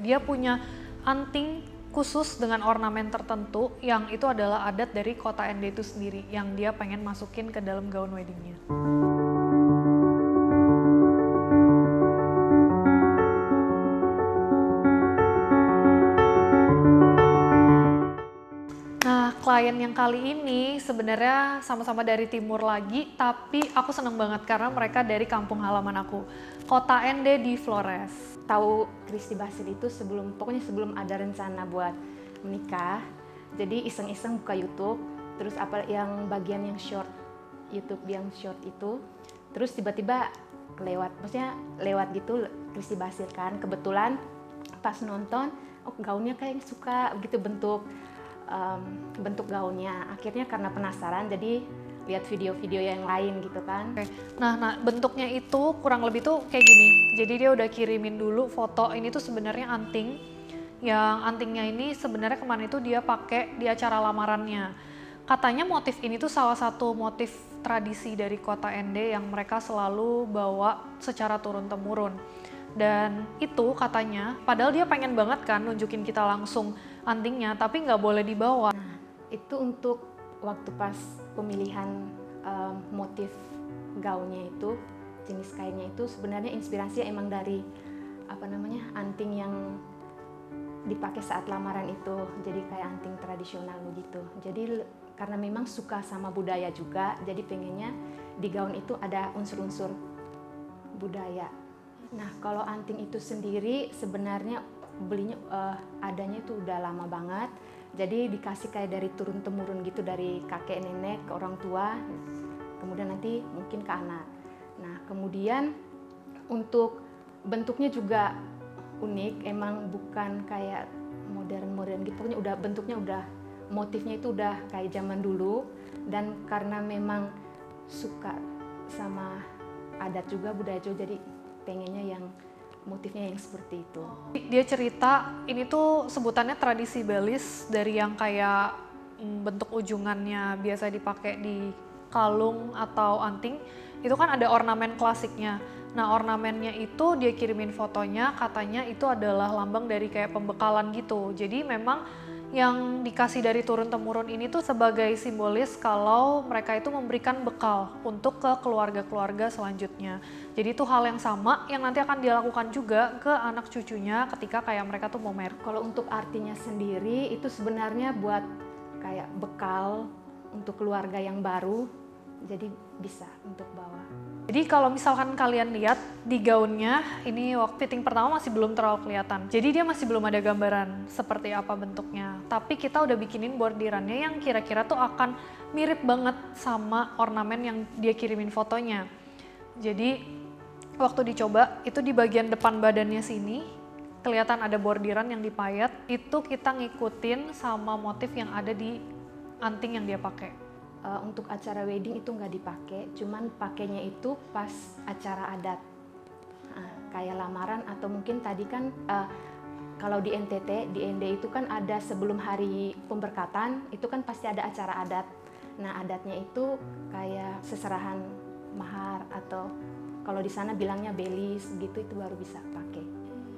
Dia punya anting khusus dengan ornamen tertentu yang itu adalah adat dari kota ND itu sendiri yang dia pengen masukin ke dalam gaun weddingnya. Nah, klien yang kali ini sebenarnya sama-sama dari timur lagi, tapi aku seneng banget karena mereka dari kampung halaman aku, kota ND di Flores. Tahu Christy Basil itu pokoknya sebelum ada rencana buat menikah, jadi iseng-iseng buka YouTube, terus apa yang bagian yang short, YouTube yang short itu, terus tiba-tiba lewat gitu Christy Basil kan, kebetulan pas nonton, oh gaunnya kayak suka gitu bentuk gaunnya. Akhirnya karena penasaran jadi lihat video-video yang lain gitu kan. Nah, bentuknya itu kurang lebih tuh kayak gini. Jadi dia udah kirimin dulu foto, ini tuh sebenarnya anting. Yang antingnya ini sebenarnya kemarin itu dia pakai di acara lamarannya. Katanya motif ini tuh salah satu motif tradisi dari kota ND yang mereka selalu bawa secara turun-temurun. Dan itu katanya, padahal dia pengen banget kan nunjukin kita langsung antingnya, tapi nggak boleh dibawa. Nah, itu untuk waktu pas pemilihan motif gaunnya itu, jenis kainnya itu sebenarnya inspirasinya emang dari anting yang dipakai saat lamaran itu, jadi kayak anting tradisional begitu. Jadi karena memang suka sama budaya juga, jadi pengennya di gaun itu ada unsur-unsur budaya. Nah, kalau anting itu sendiri sebenarnya belinya adanya itu udah lama banget. Jadi dikasih kayak dari turun-temurun gitu, dari kakek nenek ke orang tua, kemudian nanti mungkin ke anak. Nah, kemudian untuk bentuknya juga unik, emang bukan kayak modern gitu, pokoknya udah bentuknya motifnya itu udah kayak zaman dulu, dan karena memang suka sama adat juga, budaya juga, jadi pengennya yang motifnya yang seperti itu. Dia cerita ini tuh sebutannya tradisi belis, dari yang kayak bentuk ujungannya biasa dipakai di kalung atau anting, itu kan ada ornamen klasiknya. Nah, ornamennya itu dia kirimin fotonya, katanya itu adalah lambang dari kayak pembekalan gitu. Jadi memang yang dikasih dari turun-temurun ini tuh sebagai simbolis kalau mereka itu memberikan bekal untuk ke keluarga-keluarga selanjutnya. Jadi itu hal yang sama yang nanti akan dilakukan juga ke anak cucunya ketika kayak mereka tuh mau married. Kalau untuk artinya sendiri itu sebenarnya buat kayak bekal untuk keluarga yang baru, jadi bisa untuk bawa. Jadi kalau misalkan kalian lihat di gaunnya, ini waktu fitting pertama masih belum terlalu kelihatan. Jadi dia masih belum ada gambaran seperti apa bentuknya. Tapi kita udah bikinin bordirannya yang kira-kira tuh akan mirip banget sama ornamen yang dia kirimin fotonya. Jadi waktu dicoba, itu di bagian depan badannya sini, kelihatan ada bordiran yang dipayat, itu kita ngikutin sama motif yang ada di anting yang dia pakai. Untuk acara wedding itu nggak dipakai, cuman pakainya itu pas acara adat, kayak lamaran atau mungkin tadi kan kalau di NTT, di ND itu kan ada sebelum hari pemberkatan, itu kan pasti ada acara adat. Nah, adatnya itu kayak seserahan mahar atau kalau di sana bilangnya belis gitu, itu baru bisa pakai.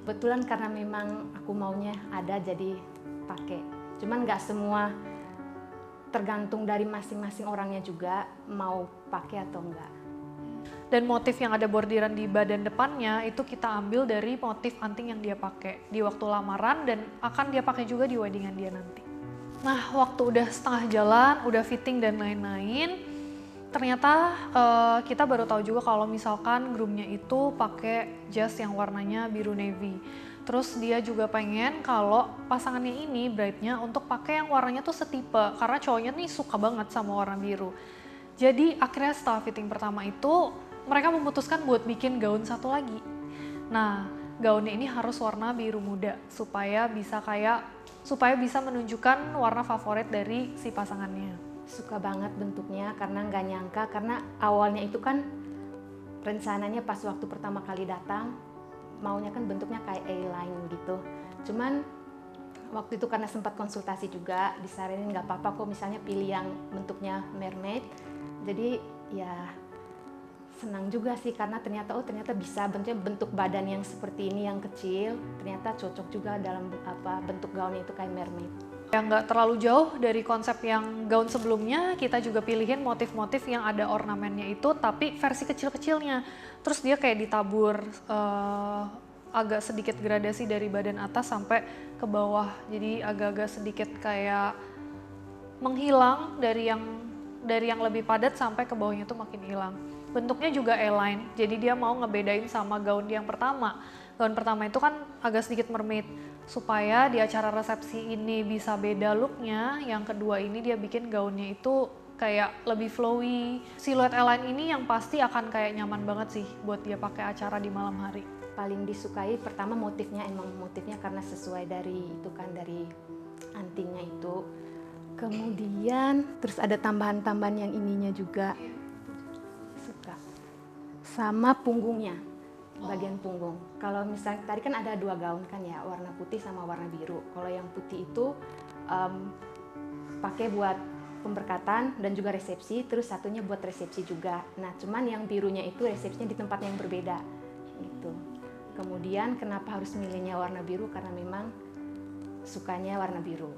Kebetulan karena memang aku maunya ada jadi pakai, cuman nggak semua, tergantung dari masing-masing orangnya juga mau pakai atau enggak. Dan motif yang ada bordiran di badan depannya itu kita ambil dari motif anting yang dia pakai di waktu lamaran dan akan dia pakai juga di weddingan dia nanti. Nah, waktu udah setengah jalan, udah fitting dan lain-lain, ternyata kita baru tahu juga kalau misalkan groomnya itu pakai jas yang warnanya biru navy. Terus dia juga pengen kalau pasangannya ini, bride-nya, untuk pakai yang warnanya tuh setipe, karena cowoknya nih suka banget sama warna biru. Jadi akhirnya setelah fitting pertama itu, mereka memutuskan buat bikin gaun satu lagi. Nah, gaunnya ini harus warna biru muda, supaya bisa menunjukkan warna favorit dari si pasangannya. Suka banget bentuknya karena nggak nyangka, karena awalnya itu kan rencananya pas waktu pertama kali datang, maunya kan bentuknya kayak A-line gitu. Cuman waktu itu karena sempat konsultasi juga, disaranin nggak apa-apa kok misalnya pilih yang bentuknya mermaid. Jadi ya senang juga sih karena ternyata bisa bentuk badan yang seperti ini yang kecil ternyata cocok juga dalam bentuk gaunnya itu kayak mermaid. Yang nggak terlalu jauh dari konsep yang gaun sebelumnya, kita juga pilihin motif-motif yang ada ornamennya itu tapi versi kecil-kecilnya. Terus dia kayak ditabur agak sedikit gradasi dari badan atas sampai ke bawah. Jadi agak-agak sedikit kayak menghilang dari yang lebih padat sampai ke bawahnya tuh makin hilang. Bentuknya juga A-line, jadi dia mau ngebedain sama gaun yang pertama. Gaun pertama itu kan agak sedikit mermaid, supaya di acara resepsi ini bisa beda looknya. Yang kedua ini dia bikin gaunnya itu kayak lebih flowy. Siluet A-line ini yang pasti akan kayak nyaman banget sih buat dia pakai acara di malam hari. Paling disukai pertama motifnya karena sesuai dari itu kan dari antingnya itu. Kemudian terus ada tambahan-tambahan yang ininya juga suka sama punggungnya, bagian punggung. Kalau misalnya tadi kan ada 2 gaun kan ya, warna putih sama warna biru. Kalau yang putih itu pakai buat pemberkatan dan juga resepsi, terus satunya buat resepsi juga. Nah cuman yang birunya itu resepsinya di tempat yang berbeda gitu. Kemudian kenapa harus milihnya warna biru, karena memang sukanya warna biru.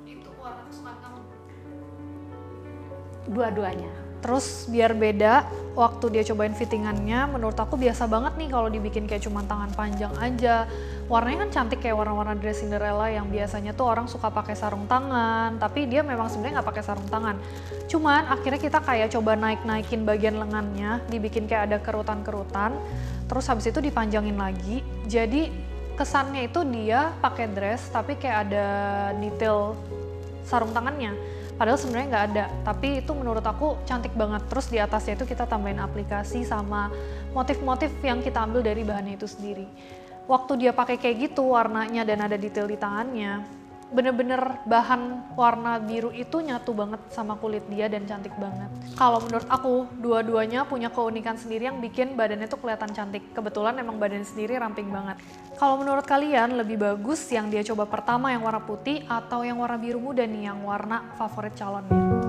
Itu warna kesukaan kamu? Dua-duanya. Terus biar beda, waktu dia cobain fittingannya, menurut aku biasa banget nih kalau dibikin kayak cuma tangan panjang aja. Warnanya kan cantik kayak warna-warna dress Cinderella yang biasanya tuh orang suka pakai sarung tangan, tapi dia memang sebenarnya nggak pakai sarung tangan. Cuman akhirnya kita kayak coba naik-naikin bagian lengannya, dibikin kayak ada kerutan-kerutan, terus habis itu dipanjangin lagi. Jadi kesannya itu dia pakai dress tapi kayak ada detail sarung tangannya. Padahal sebenarnya nggak ada, tapi itu menurut aku cantik banget. Terus di atasnya itu kita tambahin aplikasi sama motif-motif yang kita ambil dari bahannya itu sendiri. Waktu dia pakai kayak gitu warnanya dan ada detail di tangannya, bener-bener bahan warna biru itu nyatu banget sama kulit dia dan cantik banget. Kalau menurut aku, dua-duanya punya keunikan sendiri yang bikin badannya tuh kelihatan cantik. Kebetulan emang badannya sendiri ramping banget. Kalau menurut kalian lebih bagus yang dia coba pertama yang warna putih atau yang warna biru muda nih yang warna favorit calonnya?